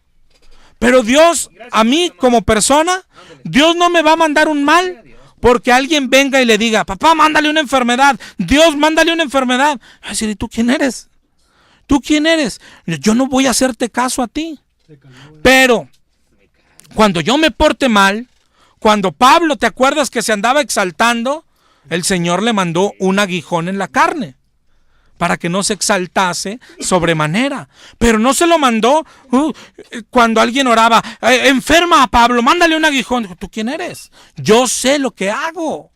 Pero Dios, a mí como persona, Dios no me va a mandar un mal porque alguien venga y le diga, papá, mándale una enfermedad. Dios, mándale una enfermedad. Va a decir, ¿y tú quién eres? ¿Tú quién eres? Yo no voy a hacerte caso a ti. Pero cuando yo me porte mal, cuando Pablo, ¿te acuerdas que se andaba exaltando? El Señor le mandó un aguijón en la carne para que no se exaltase sobremanera. Pero no se lo mandó cuando alguien oraba, enferma a Pablo, mándale un aguijón. Dijo, ¿tú quién eres? Yo sé lo que hago.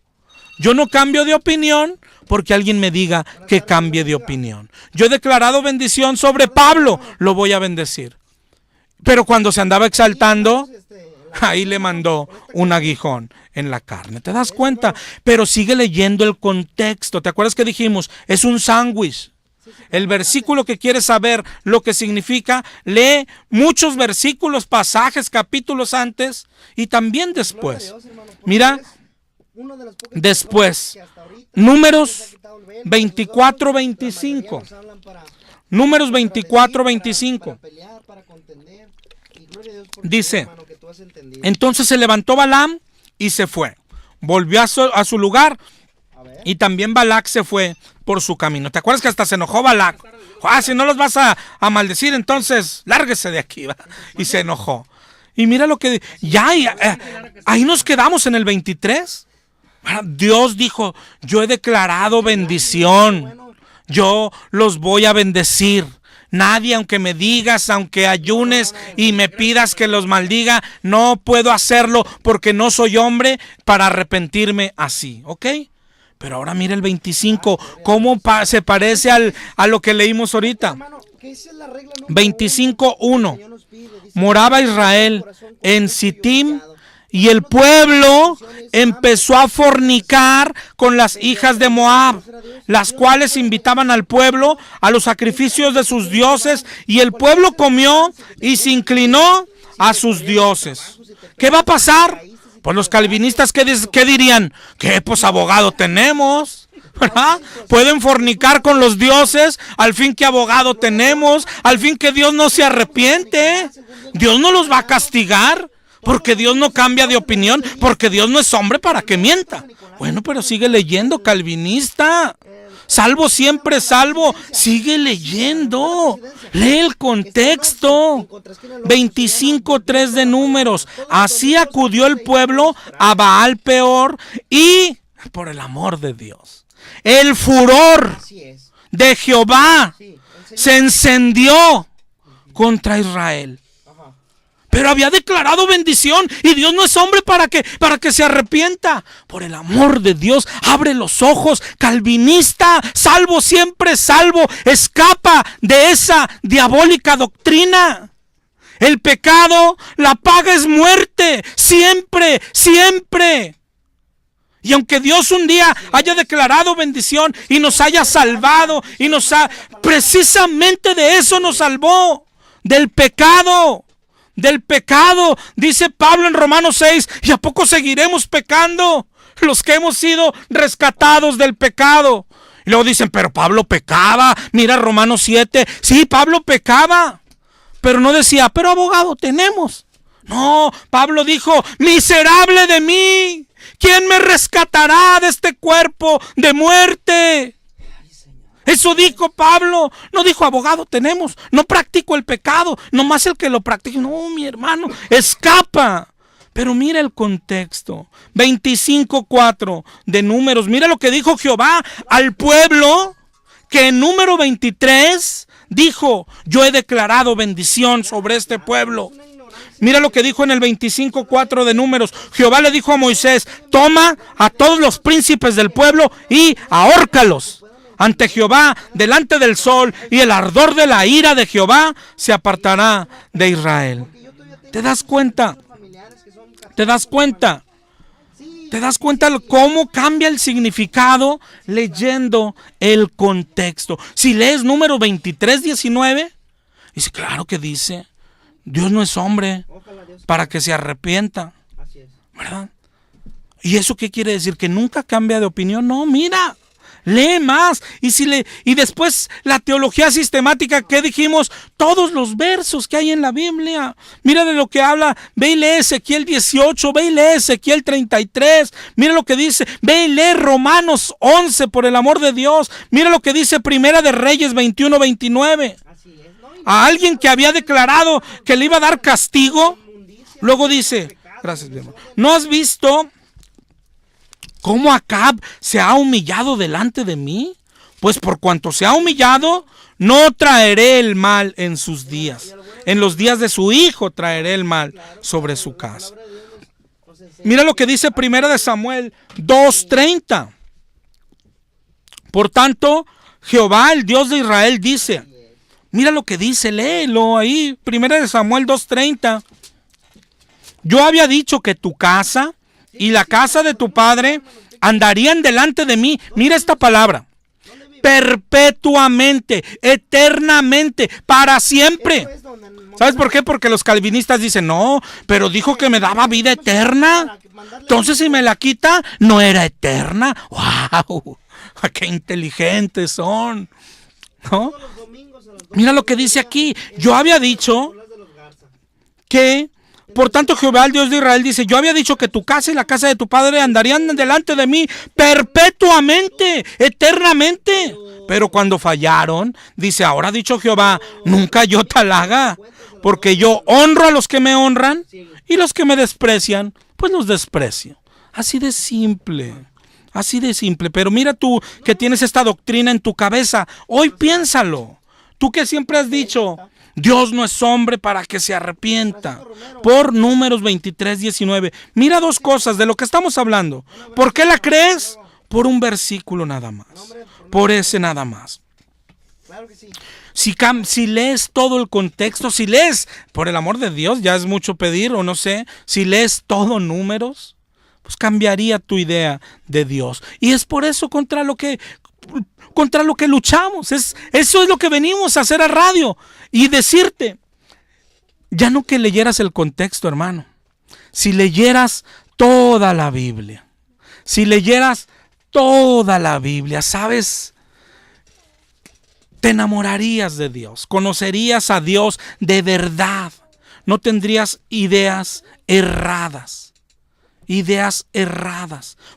Yo no cambio de opinión porque alguien me diga que cambie de opinión. Yo he declarado bendición sobre Pablo, lo voy a bendecir. Pero cuando se andaba exaltando, ahí le mandó un aguijón en la carne. ¿Te das cuenta? Pero sigue leyendo el contexto. ¿Te acuerdas que dijimos? Es un sándwich. El versículo que quieres saber lo que significa, lee muchos versículos, pasajes, capítulos antes y también después. Mira, después, Números 24-25. Números 24-25. Dice, entonces se levantó Balaam y se fue. Volvió a su lugar y también Balac se fue por su camino. ¿Te acuerdas que hasta se enojó Balac? Si no los vas a maldecir, entonces lárguese de aquí, ¿va? Y se enojó. Y mira lo que... ahí nos quedamos en el 23. Dios dijo, yo he declarado bendición. Yo los voy a bendecir. Nadie, aunque me digas, aunque ayunes y me pidas que los maldiga, no puedo hacerlo porque no soy hombre para arrepentirme así, ¿ok? Pero ahora mira el 25, cómo se parece a lo que leímos ahorita. 25:1. Moraba Israel en Sittim y el pueblo empezó a fornicar con las hijas de Moab, las cuales invitaban al pueblo a los sacrificios de sus dioses, y el pueblo comió y se inclinó a sus dioses. ¿Qué va a pasar? Pues los calvinistas, ¿qué dirían? ¿Qué? Pues abogado tenemos, ¿verdad? Pueden fornicar con los dioses, al fin que abogado tenemos, al fin que Dios no se arrepiente. Dios no los va a castigar. Porque Dios no cambia de opinión, porque Dios no es hombre para que mienta. Bueno, pero sigue leyendo, calvinista. Salvo siempre salvo. Sigue leyendo. Lee el contexto. 25:3 de Números. Así acudió el pueblo a Baal Peor y, por el amor de Dios, el furor de Jehová se encendió contra Israel. Pero había declarado bendición y Dios no es hombre para que se arrepienta. Por el amor de Dios, abre los ojos, calvinista, salvo siempre salvo, escapa de esa diabólica doctrina. El pecado, la paga es muerte, siempre, siempre. Y aunque Dios un día haya declarado bendición y nos haya salvado y precisamente de eso nos salvó, del pecado. Del pecado, dice Pablo en Romanos 6, ¿y a poco seguiremos pecando? Los que hemos sido rescatados del pecado. Y luego dicen, pero Pablo pecaba, mira Romanos 7, sí, Pablo pecaba, pero no decía, pero abogado tenemos. No, Pablo dijo, miserable de mí, ¿quién me rescatará de este cuerpo de muerte? Eso dijo Pablo, no dijo abogado tenemos, no practico el pecado, nomás el que lo practique, no mi hermano, escapa. Pero mira el contexto, 25:4 de Números, mira lo que dijo Jehová al pueblo, que en número 23 dijo, yo he declarado bendición sobre este pueblo. Mira lo que dijo en el 25:4 de Números, Jehová le dijo a Moisés, toma a todos los príncipes del pueblo y ahórcalos ante Jehová, delante del sol, y el ardor de la ira de Jehová se apartará de Israel. ¿Te das cuenta? ¿Te das cuenta? ¿Te das cuenta cómo cambia el significado leyendo el contexto? Si lees Número 23:19, dice, claro que dice, Dios no es hombre para que se arrepienta, ¿verdad? ¿Y eso qué quiere decir? ¿Que nunca cambia de opinión? No, mira. Lee más. Y después la teología sistemática, ¿qué dijimos? Todos los versos que hay en la Biblia. Mira de lo que habla. Ve y lee Ezequiel 18. Ve y lee Ezequiel 33. Mira lo que dice. Ve y lee Romanos 11, por el amor de Dios. Mira lo que dice Primera de Reyes 21-29. A alguien que había declarado que le iba a dar castigo. Luego dice, gracias mi hermano, ¿no has visto cómo Acab se ha humillado delante de mí? Pues por cuanto se ha humillado, no traeré el mal en sus días. En los días de su hijo traeré el mal sobre su casa. Mira lo que dice Primera de Samuel 2:30. Por tanto, Jehová, el Dios de Israel, dice, mira lo que dice, léelo ahí, Primera de Samuel 2:30. Yo había dicho que tu casa y la casa de tu padre andarían delante de mí. Mira esta palabra. perpetuamente, eternamente, para siempre. ¿Sabes por qué? Porque los calvinistas dicen, no, pero dijo que me daba vida eterna. Entonces si me la quita, no era eterna. ¡Wow! ¡Qué inteligentes son! ¿No? Mira lo que dice aquí. Yo había dicho que, por tanto, Jehová, el Dios de Israel, dice, yo había dicho que tu casa y la casa de tu padre andarían delante de mí perpetuamente, eternamente. Pero cuando fallaron, dice, ahora ha dicho Jehová, nunca yo tal haga, porque yo honro a los que me honran y los que me desprecian, pues los desprecio. Así de simple. Así de simple. Pero mira tú que tienes esta doctrina en tu cabeza. Hoy piénsalo. Tú que siempre has dicho, Dios no es hombre para que se arrepienta. Por Números 23:19. Mira dos cosas de lo que estamos hablando. ¿Por qué la crees? Por un versículo nada más. Por ese nada más. Si lees todo el contexto, si lees, por el amor de Dios, ya es mucho pedir o no sé, si lees todo Números, pues cambiaría tu idea de Dios. Y es por eso contra lo que luchamos. Eso es lo que venimos a hacer a radio. Y decirte, ya no que leyeras el contexto, hermano. Si leyeras toda la Biblia, ¿sabes? Te enamorarías de Dios, conocerías a Dios de verdad. No tendrías ideas erradas.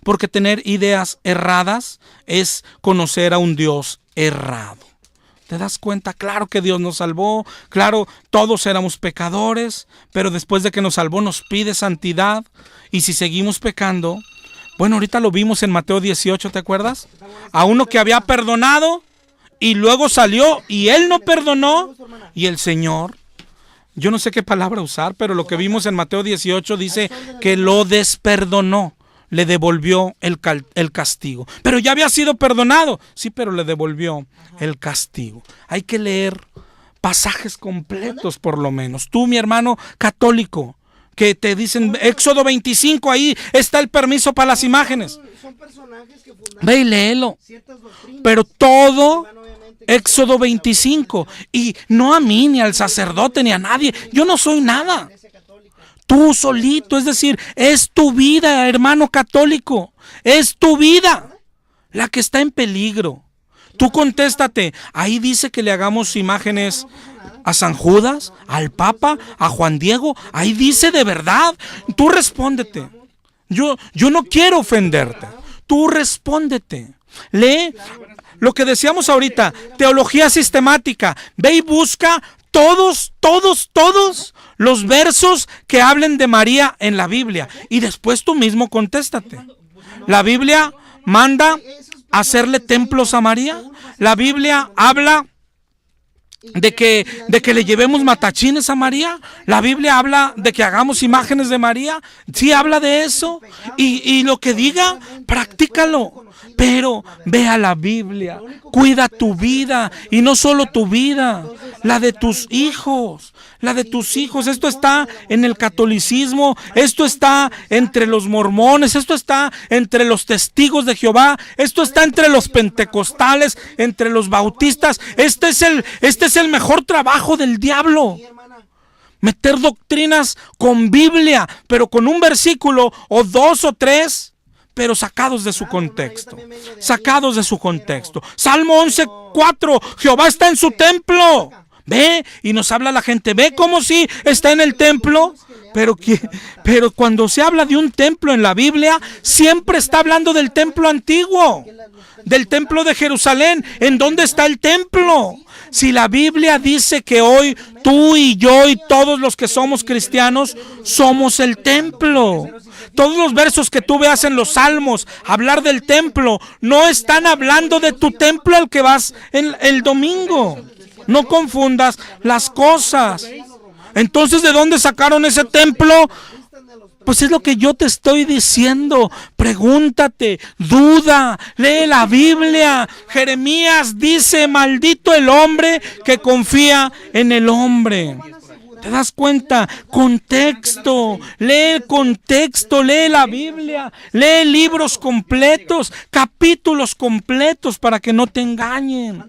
Porque tener ideas erradas es conocer a un Dios errado. ¿Te das cuenta? Claro que Dios nos salvó, claro, todos éramos pecadores, pero después de que nos salvó nos pide santidad. Y si seguimos pecando, bueno, ahorita lo vimos en Mateo 18, ¿te acuerdas? A uno que había perdonado y luego salió y él no perdonó, y el Señor, yo no sé qué palabra usar, pero lo que vimos en Mateo 18 dice que lo desperdonó, le devolvió el castigo. Pero ya había sido perdonado, sí, pero le devolvió el castigo. Hay que leer pasajes completos por lo menos. Tú, mi hermano católico, que te dicen Éxodo 25, ahí está el permiso para las imágenes. Ve y léelo. Pero todo Éxodo 25. Y no a mí, ni al sacerdote, ni a nadie. Yo no soy nada. Tú solito, es decir, es tu vida, hermano católico. Es tu vida la que está en peligro. Tú contéstate. Ahí dice que le hagamos imágenes a San Judas, al Papa, a Juan Diego. Ahí dice de verdad. Tú respóndete. Yo no quiero ofenderte. Tú respóndete. Lee lo que decíamos ahorita, teología sistemática. Ve y busca todos los versos que hablen de María en la Biblia. Y después tú mismo contéstate. ¿La Biblia manda hacerle templos a María? ¿La Biblia habla de que le llevemos matachines a María? ¿La Biblia habla de que hagamos imágenes de María? Sí habla de eso. Y lo que diga, practícalo. Pero ve a la Biblia, cuida tu vida, y no solo tu vida, la de tus hijos, Esto está en el catolicismo, esto está entre los mormones, esto está entre los testigos de Jehová, esto está entre los pentecostales, entre los bautistas. Este es el mejor trabajo del diablo. Meter doctrinas con Biblia, pero con un versículo o dos o tres, pero sacados de su contexto. Salmo 11:4, Jehová está en su templo. Ve, y nos habla la gente, ve como si está en el templo. Pero cuando se habla de un templo en la Biblia, siempre está hablando del templo antiguo, del templo de Jerusalén. ¿En dónde está el templo? Si la Biblia dice que hoy tú y yo y todos los que somos cristianos somos el templo. Todos los versos que tú veas en los salmos hablar del templo, no están hablando de tu templo al que vas el domingo. No confundas las cosas. Entonces, ¿de dónde sacaron ese templo? Pues es lo que yo te estoy diciendo. Pregúntate, duda, lee la Biblia. Jeremías dice, maldito el hombre que confía en el hombre. ¿Te das cuenta? Contexto. Lee el contexto, lee la Biblia, lee libros completos, capítulos completos para que no te engañen.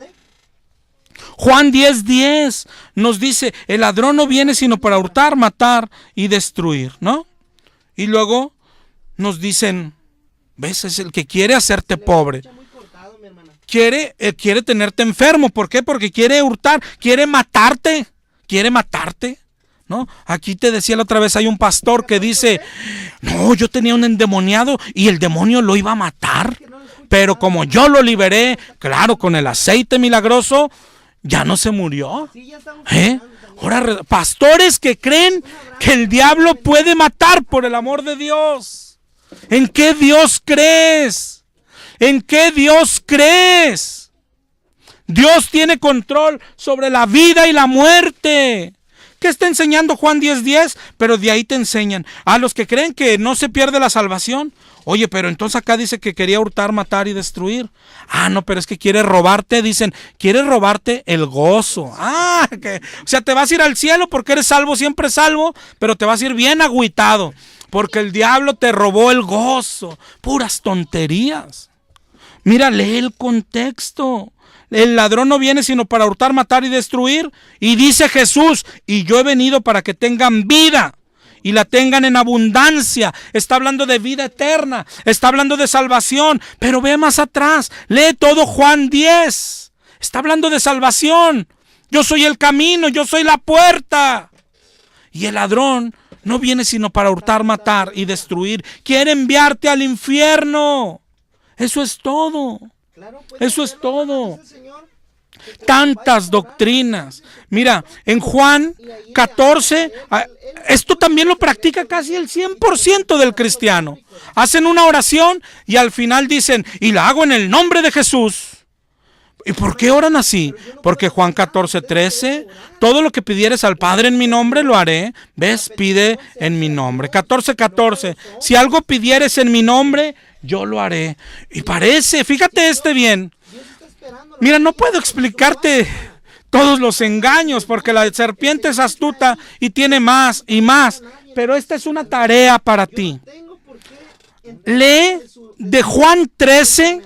Juan 10:10 nos dice, el ladrón no viene sino para hurtar, matar y destruir, ¿no? Y luego nos dicen, ¿ves? Es el que quiere hacerte pobre. Quiere tenerte enfermo. ¿Por qué? Porque quiere hurtar, quiere matarte, ¿no? Aquí te decía la otra vez, hay un pastor que dice, no, yo tenía un endemoniado y el demonio lo iba a matar, pero como yo lo liberé, claro, con el aceite milagroso, ya no se murió. Ahora, pastores que creen que el diablo puede matar, por el amor de Dios. ¿En qué Dios crees? ¿En qué Dios crees? Dios tiene control sobre la vida y la muerte. ¿Qué está enseñando Juan 10:10? Pero de ahí te enseñan a los que creen que no se pierde la salvación. Oye, pero entonces acá dice que quería hurtar, matar y destruir. Ah, no, pero es que quiere robarte, dicen, quiere robarte el gozo. O sea, te vas a ir al cielo porque eres salvo, siempre salvo, pero te vas a ir bien agüitado, porque el diablo te robó el gozo. Puras tonterías. Mira, lee el contexto. El ladrón no viene sino para hurtar, matar y destruir. Y dice Jesús, y yo he venido para que tengan vida y la tengan en abundancia. Está hablando de vida eterna, está hablando de salvación. Pero ve más atrás, lee todo Juan 10. Está hablando de salvación. Yo soy el camino, yo soy la puerta. Y el ladrón no viene sino para hurtar, matar y destruir. Quiere enviarte al infierno. Eso es todo. Eso es todo. Tantas doctrinas. Mira, en Juan 14, esto también lo practica casi el 100% del cristiano. Hacen una oración y al final dicen, y la hago en el nombre de Jesús. ¿Y por qué oran así? Porque Juan 14:13, todo lo que pidieres al Padre en mi nombre lo haré. ¿Ves? Pide en mi nombre. 14:14, si algo pidieres en mi nombre, yo lo haré. Y parece, fíjate bien. Mira, no puedo explicarte todos los engaños, porque la serpiente es astuta y tiene más y más. Pero esta es una tarea para ti. Lee de Juan 13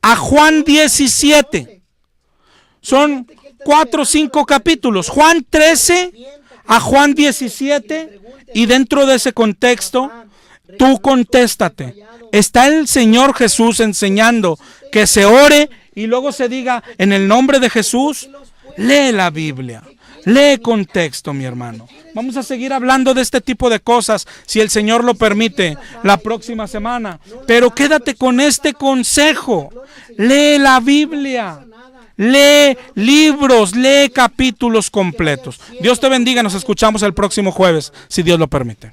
a Juan 17. Son 4 o 5 capítulos. Juan 13 a Juan 17. Y dentro de ese contexto, tú contéstate. Está el Señor Jesús enseñando que se ore y luego se diga en el nombre de Jesús. Lee la Biblia. Lee contexto, mi hermano. Vamos a seguir hablando de este tipo de cosas, si el Señor lo permite, la próxima semana. Pero quédate con este consejo. Lee la Biblia. Lee libros, lee capítulos completos. Dios te bendiga, nos escuchamos el próximo jueves, si Dios lo permite.